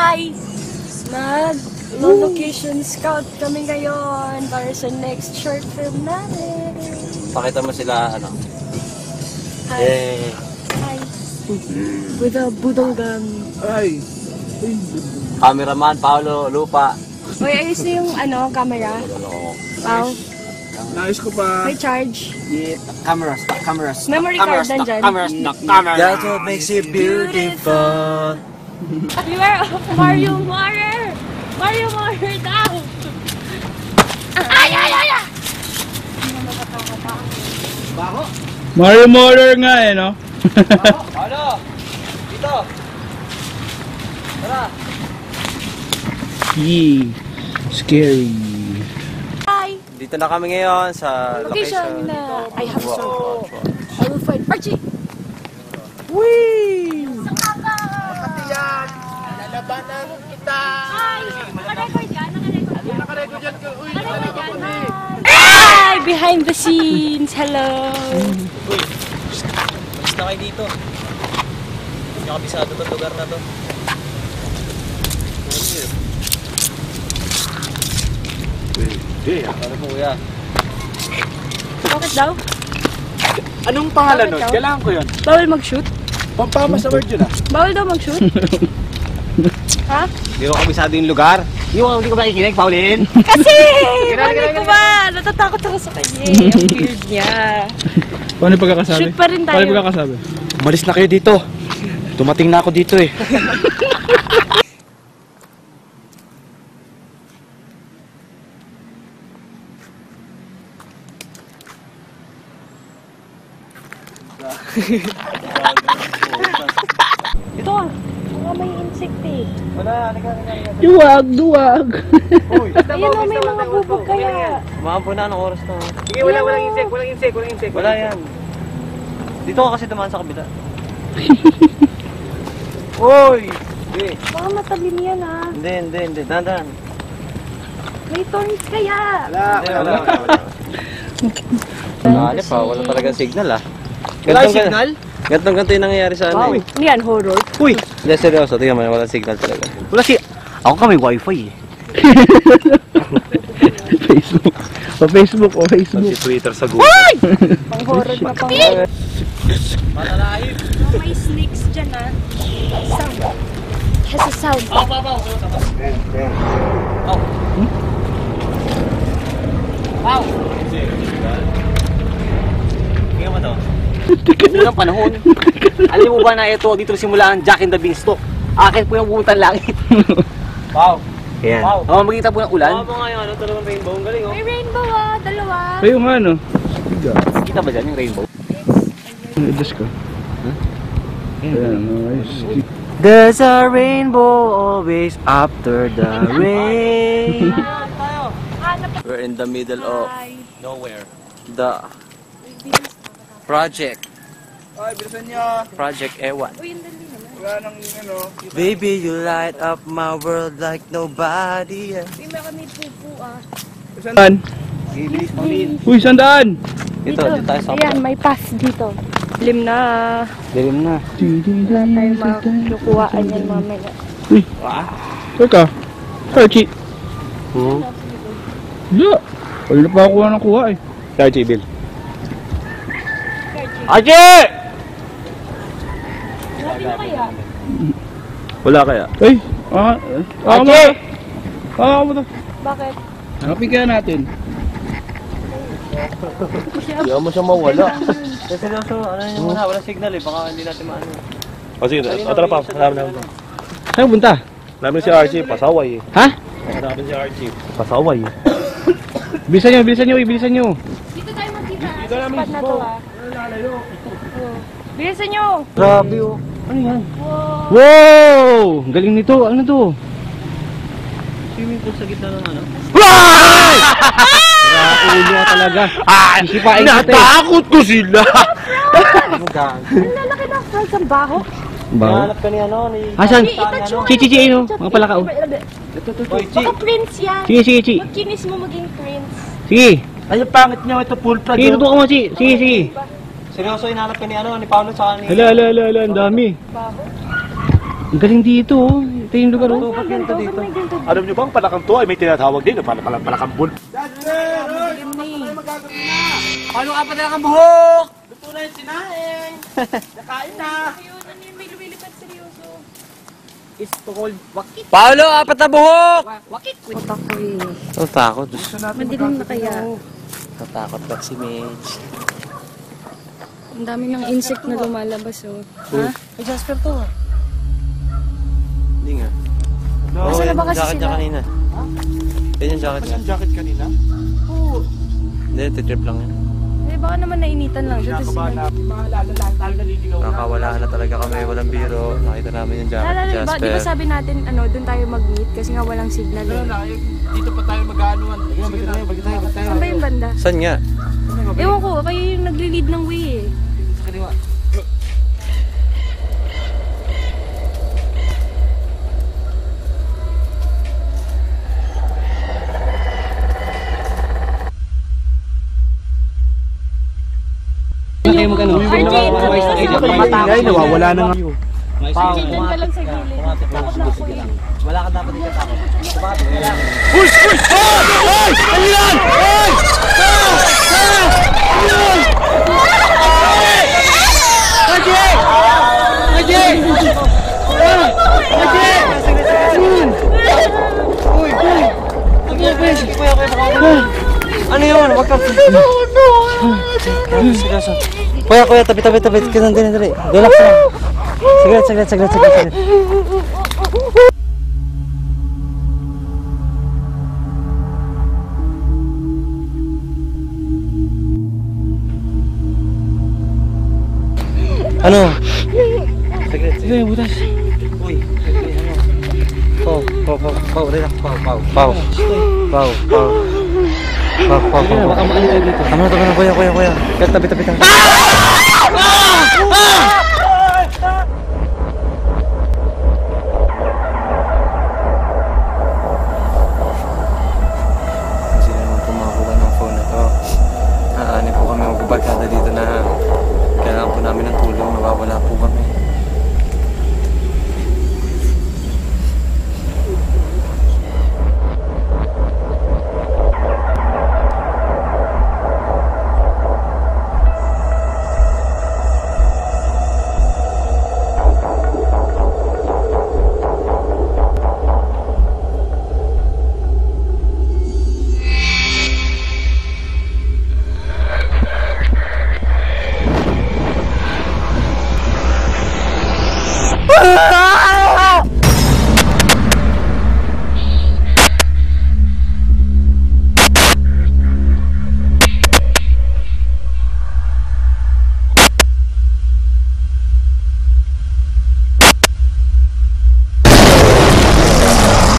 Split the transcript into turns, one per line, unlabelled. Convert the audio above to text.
Hi! Mag-location scout kami ngayon para sa next short film natin.
Pakita mo sila, ano?
Hi!
Eh,
Hi! With a budolgang.
Ay!
cameraman, Paolo, Lupa.
Uy, ayos na yung camera. Wow.
Nais ko pa.
May charge.
Yeah, cameras,
Memory card nandyan.
cameras. That's what makes it beautiful.
Beware of Mario Marer! Mario Marer daw! Ay!
Bako?
Mario Motor nga eh, no?
Paolo! Dito! Tara!
Yee! Scary!
Hi!
Dito na kami ngayon sa
Location
location.
na I have so. I will find Archie!
Whee!
Lalabanan kita!
Hi! Naka-record yan?
Nakarecord yan ka! Uy!
Naka-record yan? Hi! Behind the scenes! Hello!
Uy! Mas na kayo dito. Hindi nyo kabisado itong lugar na to. Ano po kuya?
Bakit daw?
Anong pangalan nun?
Bakit daw?
Kailangan ko yun.
Bawal mag-shoot?
Pampama sa word yun ah.
Bawal daw mag-shoot? Ha?
Hindi ko kabisado yung lugar. Hindi ko makikinig, Pauline.
Kasi! Bakit ko ba? Natatakot ako sa kanya. Ang weird niya.
Paano yung pagkakasabi?
Shoot pa rin tayo.
Paano yung pagkakasabi?
Umalis na kayo dito. Dumating na ako dito eh.
Ito ah. Baka may insect eh.
Wala, halika.
Duwag!
Uy,
Ayun o, may mga bubog kaya.
umampo na, anong oras na?
Sige, walang insect.
Wala yan. Dito ka kasi dumaan sa kabila. Uy! Hindi.
Baka matalim yan ah.
Hindi. Dandan.
May thorns kaya.
Wala. Wala pa, wala talaga signal ah.
Wala yung signal?
Ganto yung nangyayari sa ano eh.
Ano yan, horror?
Uy! Hindi, seryoso. Tingnan mo, wala signal talaga. Ako kami wifi eh.
Facebook. Facebook.
Si Twitter sa Google.
Pang horror na pang horror.
Malalahib!
May snakes dyan ah. Sound. Has a sound.
Wow! Tingnan mo to. Unang panahon. Alam mo ba na ito dito simula ang Jack and the Beanstalk? Akin po yung pumuntan langit. Wow! Ayan. Wow! Magkita po ng ulan. Wow, mga ano, talagang rainbow. Ang galing oh.
May rainbow ah, dalawa.
Kayo nga no?
Kita ba dyan yung rainbow?
Diyos ko. Ayan, nice.
There's a rainbow always after the rain. We're in the middle of nowhere. The project.
Ay, bilisan niyo.
Project Ewan.
Uy, ang dali naman.
Wala nang ano.
Baby, you light up my world like nobody else.
Uy, may kami pupu ah.
Saan? Uy, sandaan!
Dito tayo sa
Ayan, may pass dito. Lim na.
Dilim na.
Wala tayong makukuhaan yan mamaya.
Uy, teka. Archie. Wala. Wala na pa ako ng kuha eh. Archie, Bill.
Archie!
Natin na kaya?
Wala kaya? Ay!
Archie!
Mo to.
Bakit?
Hanapin kaya natin.
Hindi mo siya mawala. Kasi seryoso, ano yun muna, wala signal eh, baka hindi natin maano.
O sige, tara pa, kasama namin.
Saan punta?
Namin si Archie, pasaway eh.
Ha?
Namin si Archie, pasaway eh.
Bilisan nyo.
Dito tayo magkita. Dito namin na to ah. Bilisan nyo!
Grabe oh. Ano yan?
Wow!
Wow! Ang galing nito. Ano to?
Swimming pool sa gitna ng ano?
Ulo ka talaga. Isipain kita eh.
Natakot ko sila!
Ano gang?
Ang lalaki ng fries ang baho.
Nahanap ka ni ano, ni...
Asan?
Ito,
Chi, ano? Mga palaka oh.
Oy, Chi!
Baka prince yan.
Sige, Chi.
Magkinis mo maging prince.
Sige.
Ay, yung pangit niya, ito full prod.
Sige, tutukan mo, Chi. Sige.
Seryoso, hinahanap ka ni ano, ni Paolo sa ni...
Hala, ang dami.
Baho.
Ang galing dito oh. Ito yung lugar oh.
Alam nyo bang palakang to ay may tinatawag din, palakang bul.
Paano ka pa talagang buhok?
Ayun, ano yun, may lumilipad seryoso.
It's called wakit.
Paolo, apat na buhok!
Wakit.
Utak ko eh.
Natakot.
Madilim na kaya.
Natakot ba si Midge?
Ang dami ng insect na lumalabas oh. Ha?
Ay, Jasper to.
Hindi nga.
Nasaan na ba kasi
jacket niya
sila?
kanina. Yan yung jacket niya.
Jacket kanina?
Hindi, titrip lang yan.
Eh, baka naman nainitan lang. Dito sila.
Nakakawala na talaga kami, walang biro. Nakita namin yung jacket ni
Di ba
Jasper.
sabi natin, ano, doon tayo mag-meet kasi nga walang signal eh.
Dito pa tayo mag-aanuan.
Bagi tayo.
Saan ba yung banda?
Saan nga?
Ewan ko, kayo yung nagli-lead ng way eh.
Sa kaliwa.
Na kayo mag ano?
Ay, nawawala na nga.
Pao,
Diyan ka lang sa gilid. Takot na ako eh.
wala ka dapat ikatakot. Bakit ka lang?
Ano yun? Wag ka... Seryoso. Kuya, tabi. Dali. Relax lang. Saglit. Ano?
Sige, butas.
Pau, relax. Pau.
Sige na, baka maano tayo dito.
Tama na, kuya. Tabi.